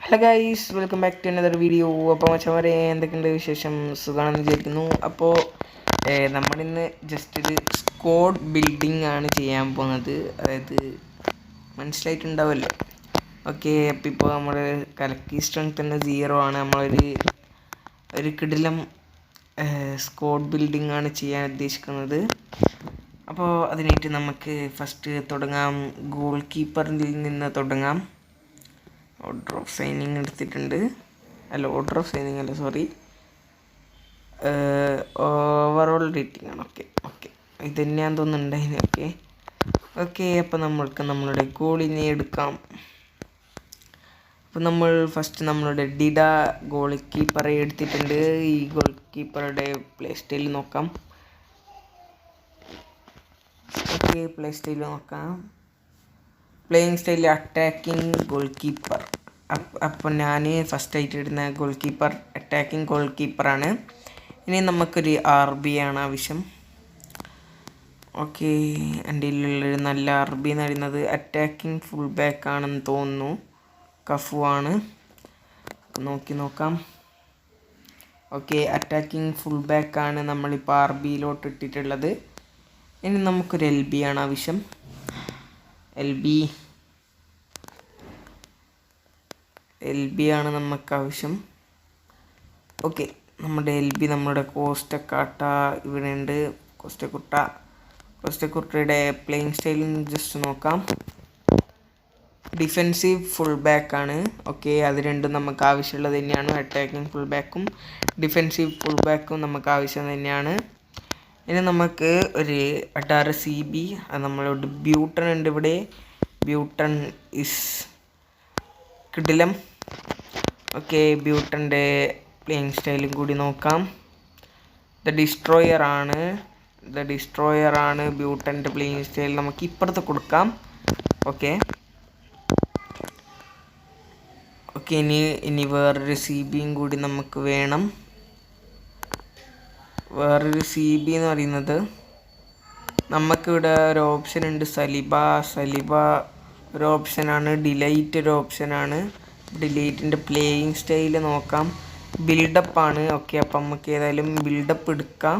Hello guys, welcome back to another video. അപ്പോൾ മച്ചമാരെ എന്തൊക്കെയുണ്ട് വിശേഷം? സുഖമാണെന്ന് വിചാരിക്കുന്നു. അപ്പോൾ നമ്മളിന്ന് ജസ്റ്റ് ഒരു സ്ക്വാഡ് ബിൽഡിംഗ് ആണ് ചെയ്യാൻ പോകുന്നത്. അതായത് മനസ്സിലായിട്ടുണ്ടാവുമല്ലോ. ഓക്കെ, അപ്പോൾ ഇപ്പോൾ നമ്മൾ കലക്കി സ്ട്രെങ്ത് തന്നെ 0 ആണ്. നമ്മളൊരു കിടിലം സ്ക്വാഡ് ബിൽഡിംഗ് ആണ് ചെയ്യാൻ ഉദ്ദേശിക്കുന്നത്. അപ്പോൾ അതിനായിട്ട് നമുക്ക് ഫസ്റ്റ് തുടങ്ങാം. ഗോൾ കീപ്പറിൽ നിന്ന് തുടങ്ങാം. ഓർഡർ ഓഫ് സൈനിങ് എടുത്തിട്ടുണ്ട്. ഓർഡർ ഓഫ് സൈനിങ് അല്ല, സോറി, ഓവറോൾ റേറ്റിംഗ് ആണ്. ഓക്കെ ഇത് തന്നെയാന്ന് തോന്നുന്നുണ്ടായിരുന്നു. ഓക്കെ അപ്പോൾ നമ്മൾക്ക് നമ്മളുടെ ഗോളിനെ എടുക്കാം. അപ്പോൾ നമ്മൾ ഫസ്റ്റ് നമ്മളുടെ ഡിഡ ഗോൾ കീപ്പറെ എടുത്തിട്ടുണ്ട്. ഈ ഗോൾ കീപ്പറുടെ പ്ലേ സ്റ്റൈൽ നോക്കാം. ഓക്കെ, പ്ലേ സ്റ്റൈൽ നോക്കാം. Playing style attacking goal keeper. അപ്പോൾ ഞാൻ ഫസ്റ്റായിട്ട് ഇടുന്ന ഗോൾ കീപ്പർ അറ്റാക്കിംഗ് ഗോൾ കീപ്പറാണ്. ഇനി നമുക്കൊരു RB ആണ് ആവശ്യം. ഓക്കെ, എൻ്റെ കയ്യിലുള്ളൊരു നല്ല RB എന്ന് പറയുന്നത് അറ്റാക്കിംഗ് ഫുൾ ബാക്ക് ആണെന്ന് തോന്നുന്നു. കഫു ആണ്, നോക്കാം. ഓക്കെ, അറ്റാക്കിംഗ് ഫുൾ ബാക്ക് ആണ് നമ്മളിപ്പോൾ RBയിലോട്ട് ഇട്ടിട്ടുള്ളത്. ഇനി നമുക്കൊരു LB ആണ് ആവശ്യം. LB ആണ് നമുക്ക് ആവശ്യം. ഓക്കെ, നമ്മുടെ LB നമ്മുടെ കോസ്റ്റക്കാട്ട ഇവിടെ ഉണ്ട്. കോസ്റ്റക്കുട്ടയുടെ പ്ലേയിങ് സ്റ്റൈലിൽ ജസ്റ്റ് നോക്കാം. ഡിഫെൻസീവ് ഫുൾ ബാക്ക് ആണ്. ഓക്കെ, അത് രണ്ടും നമുക്ക് ആവശ്യമുള്ളത് തന്നെയാണ്. അറ്റാക്കിംഗ് ഫുൾ ബാക്കും ഡിഫെൻസീവ് ഫുൾ ബാക്കും നമുക്ക് ആവശ്യം തന്നെയാണ്. ഇനി നമുക്ക് ഒരു 18 CB, അത് നമ്മളോട് ബ്യൂട്ടൺ ഉണ്ട് ഇവിടെ. ബ്യൂട്ടൺ ഇസ് കിടിലം. ഓക്കെ, ബ്യൂട്ടൻ്റെ പ്ലേയിങ് സ്റ്റൈലും കൂടി നോക്കാം. ദ ഡിസ്ട്രോയർ ആണ് ബ്യൂട്ടൻ്റെ പ്ലേയിങ് സ്റ്റൈൽ. നമുക്ക് ഇപ്പുറത്ത് കൊടുക്കാം. ഓക്കെ, ഇനി വേറൊരു CBയും കൂടി നമുക്ക് വേണം. വേറൊരു CB എന്ന് പറയുന്നത് നമുക്കിവിടെ ഒരു ഓപ്ഷൻ ഉണ്ട്. സലിബ ഒരു ഓപ്ഷനാണ്. ഡിലൈറ്റ് ഒരു ഓപ്ഷനാണ്. ഡിലൈറ്റിൻ്റെ പ്ലേയിങ് സ്റ്റൈല് നോക്കാം. ബിൽഡപ്പാണ്. ഓക്കെ, അപ്പം നമുക്ക് ഏതായാലും ബിൽഡപ്പ് എടുക്കാം.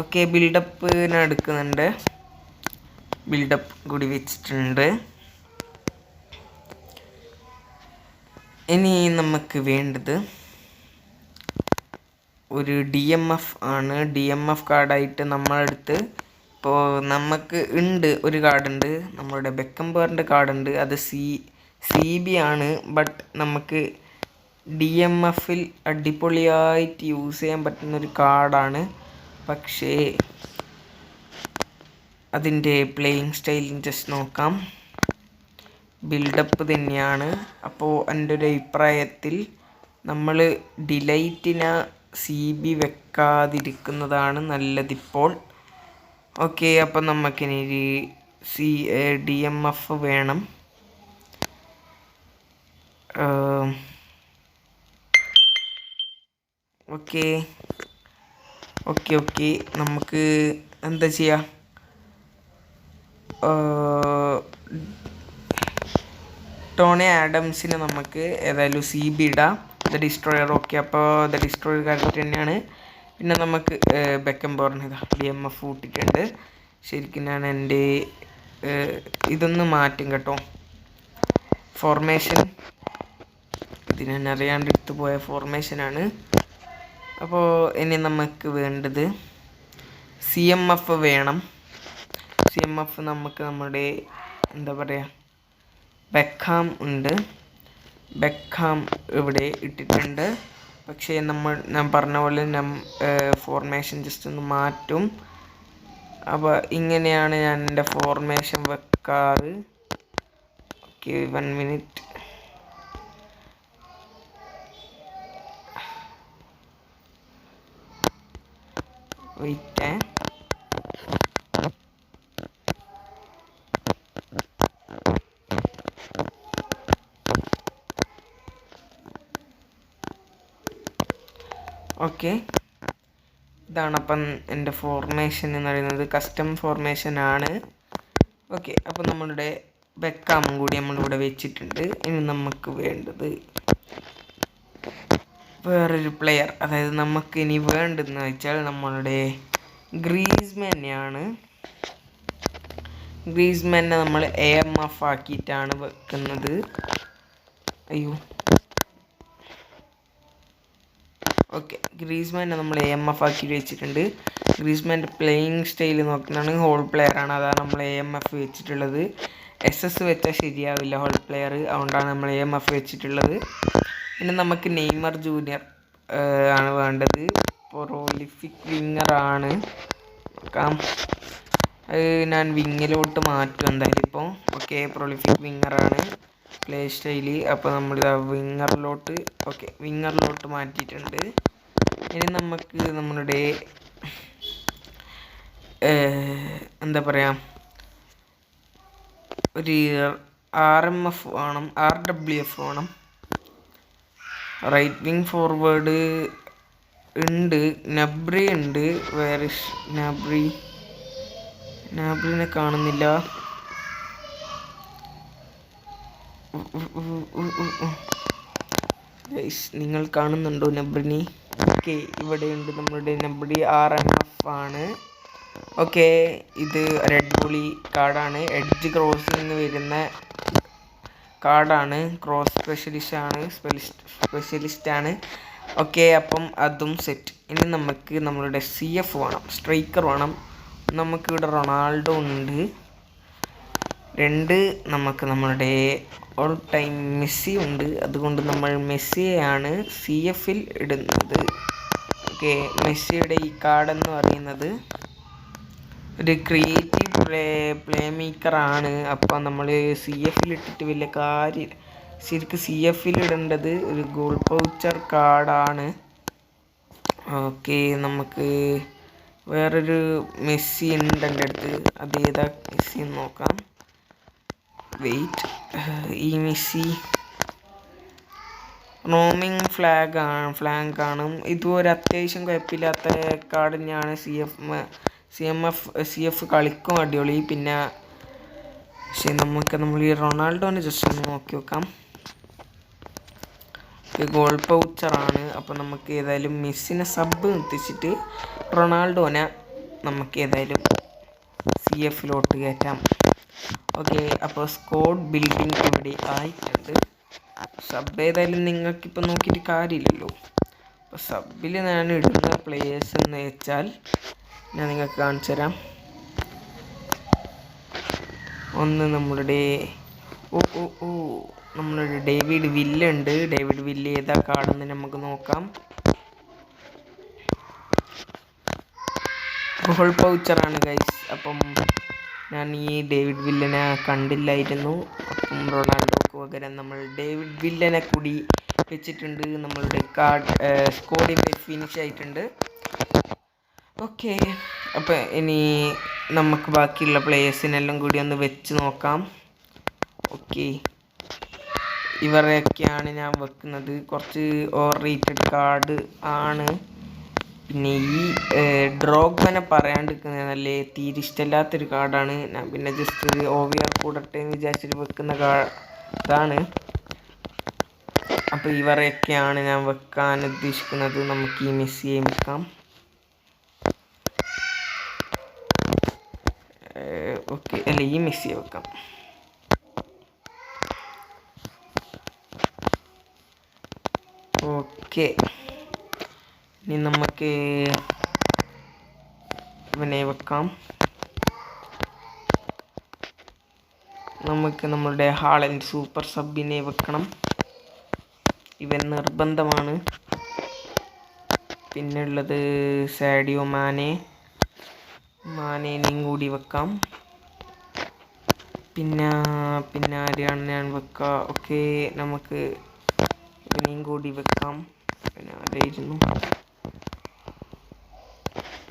ഓക്കെ, ബിൽഡപ്പ് ഞാൻ എടുക്കുന്നുണ്ട്. ബിൽഡപ്പ് കൂടി വെച്ചിട്ടുണ്ട്. ഇനി നമുക്ക് വേണ്ടത് ഒരു DMF ആണ്. DMF കാർഡായിട്ട് നമ്മളെടുത്ത് ഇപ്പോൾ നമുക്ക് ഉണ്ട് ഒരു കാർഡുണ്ട്, നമ്മളുടെ ബെക്കംബറിൻ്റെ കാർഡുണ്ട്. അത് CB ആണ്. ബട്ട് നമുക്ക് DMFൽ അടിപൊളിയായിട്ട് യൂസ് ചെയ്യാൻ പറ്റുന്നൊരു കാർഡാണ്. പക്ഷേ അതിൻ്റെ പ്ലേയിങ് സ്റ്റൈൽ ജസ്റ്റ് നോക്കാം. ബിൽഡപ്പ് തന്നെയാണ്. അപ്പോൾ എൻ്റെ ഒരു അഭിപ്രായത്തിൽ നമ്മൾ ഡിലൈറ്റിനെ CB വെക്കാതിരിക്കുന്നതാണ് നല്ലതിപ്പോൾ. ഓക്കെ, അപ്പം നമുക്കിനി DMF വേണം. ഓക്കെ, നമുക്ക് എന്താ ചെയ്യുക? ടോണി ആഡംസിന് നമുക്ക് ഏതായാലും CB ഇടാം. The destroyer. ഓക്കെ, അപ്പോൾ ദ ഡിസ്ട്രോയർ കറക്റ്റ് തന്നെയാണ്. പിന്നെ നമുക്ക് ബെക്കംബോറിന് DMF കൂട്ടിയിട്ടുണ്ട്. ശരിക്കും ഞാൻ എൻ്റെ ഇതൊന്ന് മാറ്റും കേട്ടോ. ഫോർമേഷൻ ഇത് ഞാൻ അറിയാണ്ട് എടുത്തു പോയ ഫോർമേഷനാണ്. അപ്പോൾ ഇനി നമുക്ക് വേണ്ടത് CMF വേണം. CMF നമുക്ക് നമ്മുടെ എന്താ പറയുക, ബെക്കാം ഉണ്ട്. ബെക്കാം ഇവിടെ ഇട്ടിട്ടുണ്ട്. പക്ഷേ ഞാൻ പറഞ്ഞ പോലെ ഫോർമേഷൻ ജസ്റ്റ് ഒന്ന് മാറ്റും. അപ്പോൾ ഇങ്ങനെയാണ് ഞാൻ എൻ്റെ ഫോർമേഷൻ വെക്കാറ്. Okay, 1 minute. വെയിറ്റ്. ഓക്കെ, ഇതാണ് അപ്പം എൻ്റെ ഫോർമേഷൻ എന്ന് പറയുന്നത്. കസ്റ്റം ഫോർമേഷൻ ആണ്. ഓക്കെ, അപ്പോൾ നമ്മളുടെ ബെക്കാമും കൂടി നമ്മളിവിടെ വെച്ചിട്ടുണ്ട്. ഇനി നമുക്ക് വേണ്ടത് വേറൊരു പ്ലെയർ, അതായത് നമുക്ക് ഇനി വേണ്ടതെന്ന് വെച്ചാൽ നമ്മളുടെ ഗ്രീസ്മാനെയാണ്. ഗ്രീസ്മാനെ നമ്മൾ AMF ആക്കിയിട്ടാണ് വെക്കുന്നത്. ഓക്കെ, ഗ്രീസ്മാനെ നമ്മൾ AMF ആക്കി വെച്ചിട്ടുണ്ട്. ഗ്രീസ്മാൻ്റെ പ്ലേയിങ് സ്റ്റൈൽ നോക്കുന്നതാണ് ഹോൾ പ്ലെയർ ആണ്, അതാണ് നമ്മൾ AMF വെച്ചിട്ടുള്ളത്. SS വെച്ചാൽ ശരിയാവില്ല ഹോൾ പ്ലെയർ, അതുകൊണ്ടാണ് നമ്മൾ AMF വെച്ചിട്ടുള്ളത്. പിന്നെ നമുക്ക് നെയ്മർ ജൂനിയർ ആണ് വേണ്ടത്. പ്രൊലിഫിക് വിങ്ങറാണ്. നോക്കാം, ഞാൻ വിങ്ങിലോട്ട് മാറ്റും എന്തായാലും ഇപ്പോൾ. ഓക്കെ, പ്രൊലിഫിക് വിങ്ങറാണ് പ്ലേ സ്റ്റൈല്. അപ്പോൾ നമ്മളിതാ വിങ്ങറിലോട്ട് മാറ്റിയിട്ടുണ്ട്. ഇനി നമുക്ക് നമ്മളുടെ എന്താ പറയുക, ഒരു RWF വേണം. റൈറ്റ് വിങ് ഫോർവേഡ് ഉണ്ട്, നബ്രി ഉണ്ട്. വേറെ നബ്രിനെ കാണുന്നില്ല. നിങ്ങൾ കാണുന്നുണ്ടോ നബ്രിനെ? ഓക്കെ, ഇവിടെയുണ്ട് നമ്മളുടെ നബ്രി. RMF ആണ്. ഓക്കെ, ഇത് റെഡ് ബുളി കാർഡാണ്, എഡ്ജ് ക്രോസിങ് വരുന്ന കാർഡാണ്. ക്രോസ് സ്പെഷ്യലിസ്റ്റ് ആണ്. ഓക്കെ, അപ്പം അതും സെറ്റ്. ഇനി നമുക്ക് നമ്മളുടെ CF വേണം, സ്ട്രൈക്കർ വേണം. നമുക്കിവിടെ റൊണാൾഡോ ഉണ്ട്. നമുക്ക് നമ്മളുടെ ഓൾ ടൈം മെസ്സി ഉണ്ട്. അതുകൊണ്ട് നമ്മൾ മെസ്സിയെയാണ് CFൽ ഇടുന്നത്. ഓക്കെ, മെസ്സിയുടെ ഈ കാർഡെന്ന് പറയുന്നത് ഒരു ക്രിയേറ്റീവ് പ്ലേ മേക്കറാണ്. അപ്പം നമ്മൾ CFൽ ഇട്ടിട്ട് വലിയ കാര്യം. ശരിക്കും CFൽ ഇടേണ്ടത് ഒരു ഗോൾ പൗച്ചർ കാർഡാണ്. ഓക്കെ, നമുക്ക് വേറൊരു മെസ്സി ഉണ്ട് എൻ്റെ അടുത്ത്. അതേതാ മെസ്സി എന്ന് നോക്കാം. വെയിറ്റ്, ഈ മെസ്സി റോമിങ് ഫ്ലാങ്ക് ആണ്. ഇതും ഒരു അത്യാവശ്യം കുഴപ്പമില്ലാത്ത കാർഡ് തന്നെയാണ്. CF കളിക്കും അടിപൊളി. പിന്നെ പക്ഷേ നമ്മൾ ഈ റൊണാൾഡോനെ ജസ്റ്റ് ഒന്ന് നോക്കി നോക്കാം. ഗോൾ പൗച്ചറാണ്. അപ്പോൾ നമുക്ക് ഏതായാലും മെസ്സിനെ സബ് നിർത്തിച്ചിട്ട് റൊണാൾഡോനെ നമുക്ക് ഏതായാലും CFലോട്ട് കയറ്റാം. ഓക്കെ, അപ്പോൾ സ്ക്വാഡ് ബിൽഡിംഗ് ഇവിടെ ആയിട്ടുണ്ട്. സബ് ഏതായാലും നിങ്ങൾക്കിപ്പോൾ നോക്കിയിട്ട് കാര്യമില്ലല്ലോ. അപ്പോൾ സബിൽ ഞാൻ ഇടുന്ന പ്ലേയേഴ്സ് എന്ന് വെച്ചാൽ ഞാൻ നിങ്ങൾക്ക് കാണിച്ചു തരാം. ഒന്ന് നമ്മളുടെ നമ്മളുടെ ഡേവിഡ് വില്ല ഉണ്ട്. ഡേവിഡ് വില്ല ഏതാ കാർഡെന്ന് നമുക്ക് നോക്കാം. ഗോൾ പൗച്ചറാണ് ഗൈസ്. അപ്പം ഞാൻ ഈ ഡേവിഡ് വില്ലനെ കണ്ടില്ലായിരുന്നു. അപ്പം റൊണാൾഡോക്ക് പകരം നമ്മൾ ഡേവിഡ് വില്ലനെ കൂടി വെച്ചിട്ടുണ്ട്. നമ്മളുടെ സ്ക്വാഡ് ഇവിടെ ഫിനിഷ് ആയിട്ടുണ്ട്. ഓക്കെ, അപ്പം ഇനി നമുക്ക് ബാക്കിയുള്ള പ്ലേയേഴ്സിനെല്ലാം കൂടി ഒന്ന് വെച്ച് നോക്കാം. ഓക്കെ, ഇവരെയൊക്കെയാണ് ഞാൻ വെക്കുന്നത്. കുറച്ച് ഓവർ റേറ്റഡ് കാർഡ് ആണ്. പിന്നെ ഈ ഡ്രോഗ്മനെ പറയാണ്ടിരിക്കുന്നത് നല്ല തീരെ ഇഷ്ടമില്ലാത്തൊരു കാർഡാണ്. ഞാൻ പിന്നെ ജസ്റ്റ് ഒരു OVR കൂടട്ടെ എന്ന് വിചാരിച്ചിട്ട് വെക്കുന്ന ഇതാണ്. അപ്പോൾ ഇവരെയൊക്കെയാണ് ഞാൻ വെക്കാൻ ഉദ്ദേശിക്കുന്നത്. നമുക്ക് ഈ മെസ്സിയെ വെക്കാം. ഓക്കെ, അല്ല ഈ മെസ്സിയെ വെക്കാം. ഓക്കെ, ഇനി നമുക്ക് ഇവനെ വെക്കാം. നമുക്ക് നമ്മളുടെ ഹാളൻഡ് സൂപ്പർ സബിനെ വെക്കണം. ഇവൻ നിർബന്ധമാണ്. പിന്നെ ഉള്ളത് സാഡിയോ മാനേനെയും കൂടി വെക്കാം. പിന്നെ ആരെയാണ് ഞാൻ വെക്കുക? ഓക്കെ, നമുക്ക് ഇവനെയും കൂടി വെക്കാം. പിന്നെ ആരായിരുന്നു?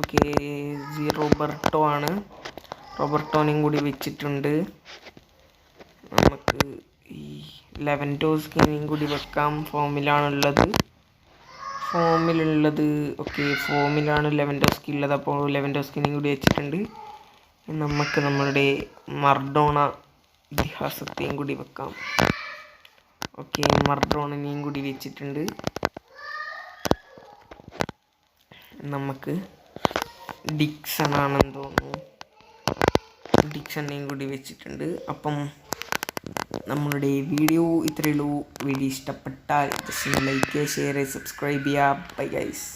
ഓക്കെ, റോബർട്ടോ ആണ്. റോബർട്ടോനെയും കൂടി വെച്ചിട്ടുണ്ട്. നമുക്ക് ഈ ലെവൻഡോസ്കിനെയും കൂടി വെക്കാം. ഫോമിലുള്ളത്. ഓക്കെ, ഫോമിലാണ് ലെവൻഡോസ്കി ഉള്ളത്. അപ്പോൾ ലെവൻഡോസ്കിനെയും കൂടി വെച്ചിട്ടുണ്ട്. നമുക്ക് നമ്മളുടെ മർഡോണ ഇതിഹാസത്തെയും കൂടി വെക്കാം. ഓക്കെ, മർഡോണിനെയും കൂടി വെച്ചിട്ടുണ്ട്. നമുക്ക് ഡിക്സൺ ആണെന്ന് തോന്നുന്നു, ഡിക്സണിനെയും കൂടി വെച്ചിട്ടുണ്ട്. അപ്പം നമ്മളുടെ വീഡിയോ ഇത്രയേ ഉള്ളൂ. വീഡിയോ ഇഷ്ടപ്പെട്ടാൽ ജസ്റ്റ് ലൈക്ക് ചെയ്യുക, ഷെയർ ചെയ്യുക, സബ്സ്ക്രൈബ് ചെയ്യുക. Bye guys.